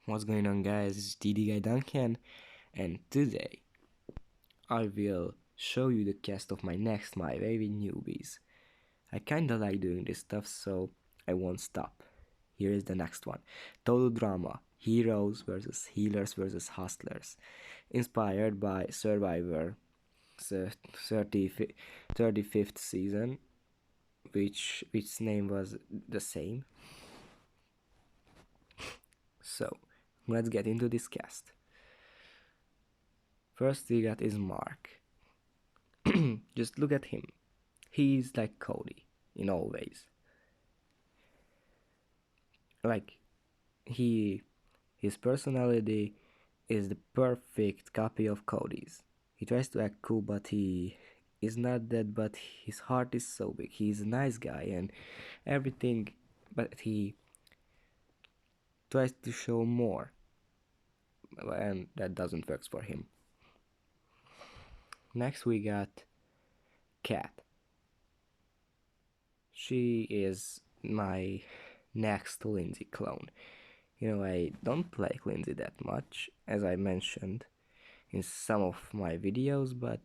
What's going on, guys? It's TD Guy Duncan, and today I will show you the cast of my next My Baby Newbies. I kinda like doing this stuff, so I won't stop. Here is the next one: Total Drama, Heroes versus Healers versus Hustlers, inspired by Survivor, the 35th season, which name was the same. So let's get into this cast. First we got is Mark. Just look at him. He's like Cody in all ways. Like he his personality is the perfect copy of Cody's. He tries to act cool, but he is not that, but his heart is so big. He's a nice guy and everything, but he tries to show more, and that doesn't work for him. Next we got Kat. She is my next Lindsay clone. I don't like Lindsay that much, as I mentioned in some of my videos, but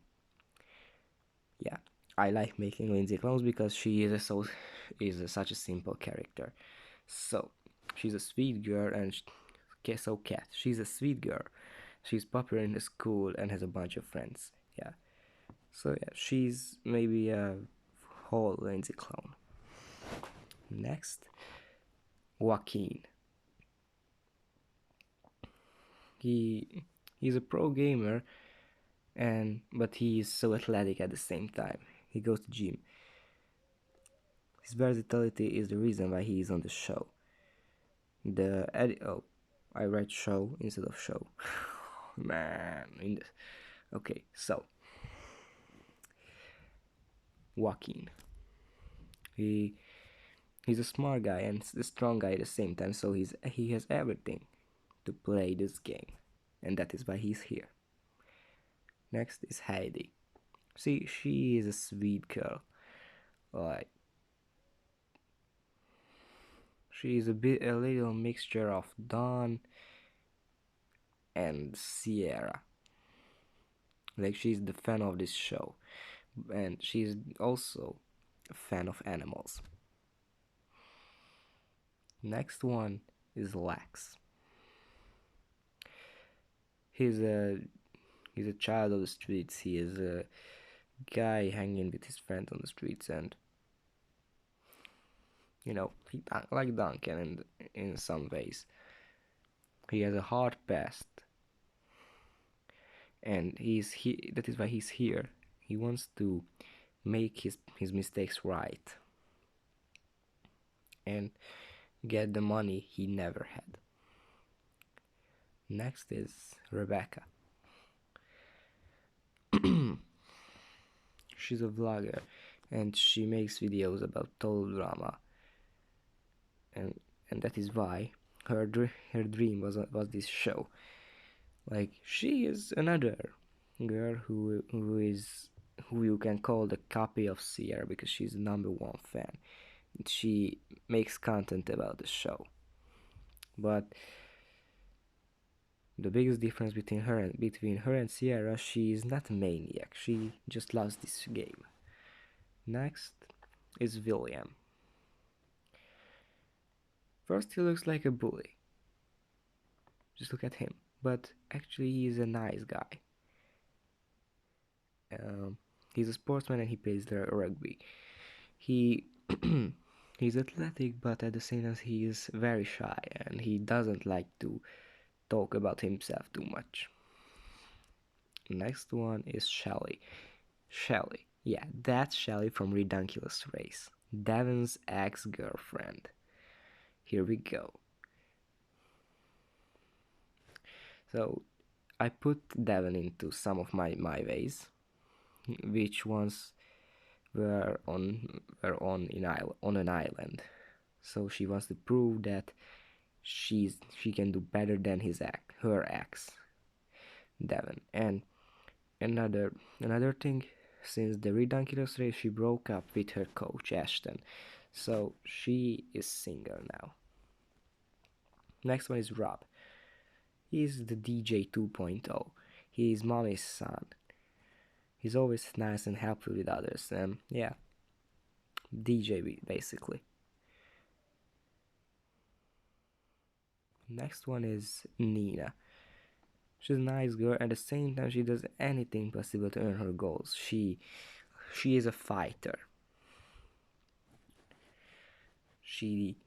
yeah, I like making Lindsay clones because she is such a simple character. So she's a sweet girl, and so Kat, she's a sweet girl. She's popular in the school and has a bunch of friends. Yeah, so yeah, she's maybe a whole Lindsay clone. Next, Joaquin. He's a pro gamer, but he is so athletic at the same time. He goes to gym. His versatility is the reason why he is on the show. I write show instead of show. Man, okay, so Joaquin. He's a smart guy and a strong guy at the same time, so he has everything to play this game, and that is why he's here. Next is Hedi. See, she is a sweet girl. Like, she is a little mixture of Dawn and Sierra. Like, she's the fan of this show, and she's also a fan of animals. Next one is Lex. He's a child of the streets. He is a guy hanging with his friends on the streets, and he like Duncan in some ways. He has a hard past, and that is why he's here. He wants to make his mistakes right and get the money he never had. Next is Rebecca. She's a vlogger, and she makes videos about total drama, and that is why her dream was this show. Like, she is another girl who you can call the copy of Sierra, because she's the #1 fan. She makes content about the show, but the biggest difference between her and Sierra, she is not a maniac. She just loves this game. Next is William. First, he looks like a bully. Just look at him. But actually, he is a nice guy. He's a sportsman and he plays the rugby. He he's athletic, but at the same time he is very shy and he doesn't like to talk about himself too much. Next one is Shelly. Shelly, yeah, that's Shelly from Redunculous Race, Devin's ex-girlfriend. Here we go. So I put Devin into some of my ways, which ones were on an island. So she wants to prove that she can do better than her ex, Devin. And another thing, since the Redunculous Race, she broke up with her coach Ashton, so she is single now. Next one is Rob. He's the DJ 2.0. He's mommy's son. He's always nice and helpful with others. Yeah, DJ basically. Next one is Nina. She's a nice girl. At the same time, she does anything possible to earn her goals. She is a fighter. She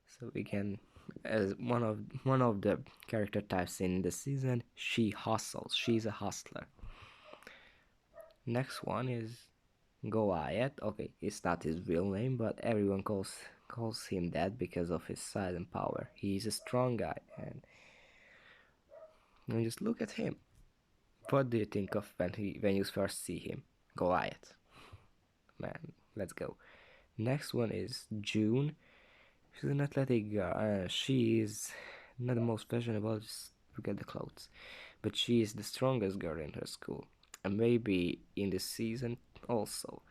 so we can as one of the character types in the season. She hustles. She's a hustler. Next one is Goyat. Okay, it's not his real name, but everyone calls him that because of his size and power. He's a strong guy, and just look at him. What do you think of when you first see him? Goliath. Man, let's go. Next one is June. She's an athletic girl. She is not the most fashionable, just look at the clothes. But she is the strongest girl in her school. And maybe in this season also.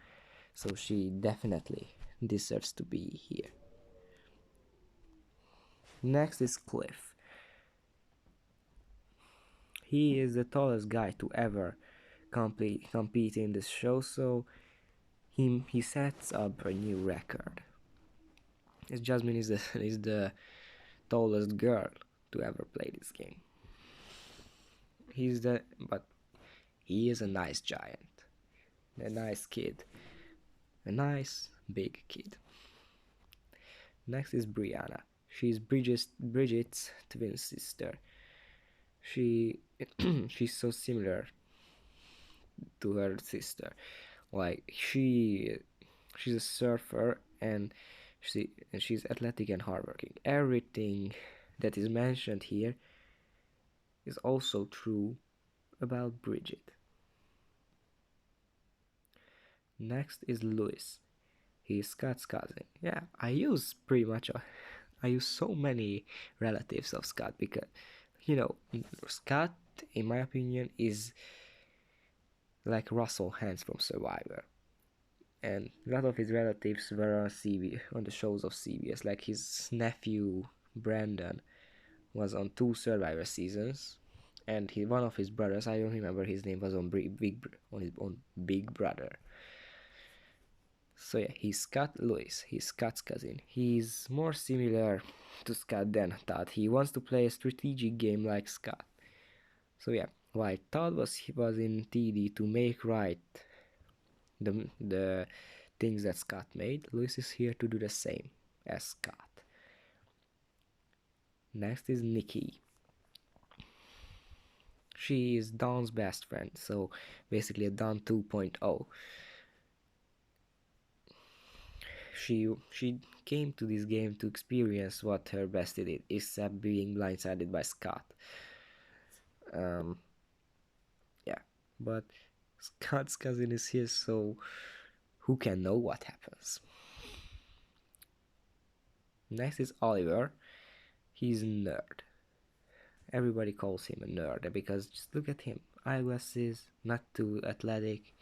So she definitely deserves to be here. Next is Cliff. He is the tallest guy to ever compete in this show, so he sets up a new record. As Jasmine is the tallest girl to ever play this game. But he is a nice giant, a nice kid, a nice big kid. Next is Brianna. She's Bridget's twin sister. She she's so similar to her sister. Like she's a surfer and she's athletic and hardworking. Everything that is mentioned here is also true about Bridget. Next is Louis. He's Scott's cousin. Yeah, I use so many relatives of Scott because Scott, in my opinion, is like Russell Hantz from Survivor. And a lot of his relatives were on the shows of CBS. Like his nephew Brandon was on 2 Survivor seasons, and one of his brothers, I don't remember his name, was on Big Brother. So yeah, he's Scott Lewis. He's Scott's cousin. He's more similar to Scott than Todd. He wants to play a strategic game like Scott. So yeah, while Todd was in TD to make right the things that Scott made, Lewis is here to do the same as Scott. Next is Nikki. She is Dawn's best friend, so basically a Dawn 2.0. She came to this game to experience what her bestie did, except being blindsided by Scott. Yeah, but Scott's cousin is here, so who can know what happens? Next is Oliver. He's a nerd. Everybody calls him a nerd because just look at him. Eyeglasses, not too athletic.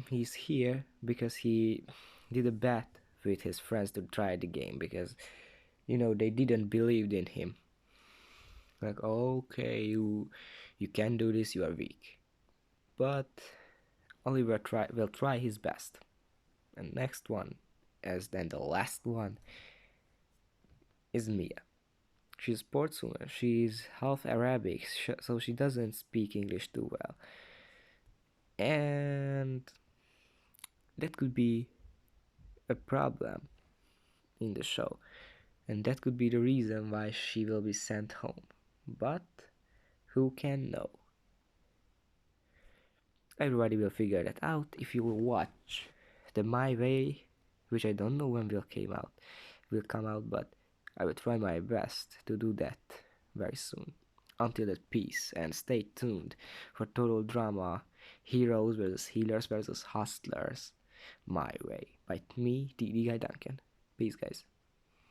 He's here because he did a bet with his friends to try the game because they didn't believe in him. Like, okay, you can do this, you are weak. But Oliver will try his best. And next one, as then the last one, is Mia. She's a sportswoman. She's half Arabic, so she doesn't speak English too well. And that could be a problem in the show. And that could be the reason why she will be sent home. But who can know? Everybody will figure that out if you will watch the My Way, which I don't know when will come out, but I will try my best to do that very soon. Until that, peace, and stay tuned for total drama, heroes versus healers versus hustlers, My Way, by me, the guy Duncan. Peace, guys.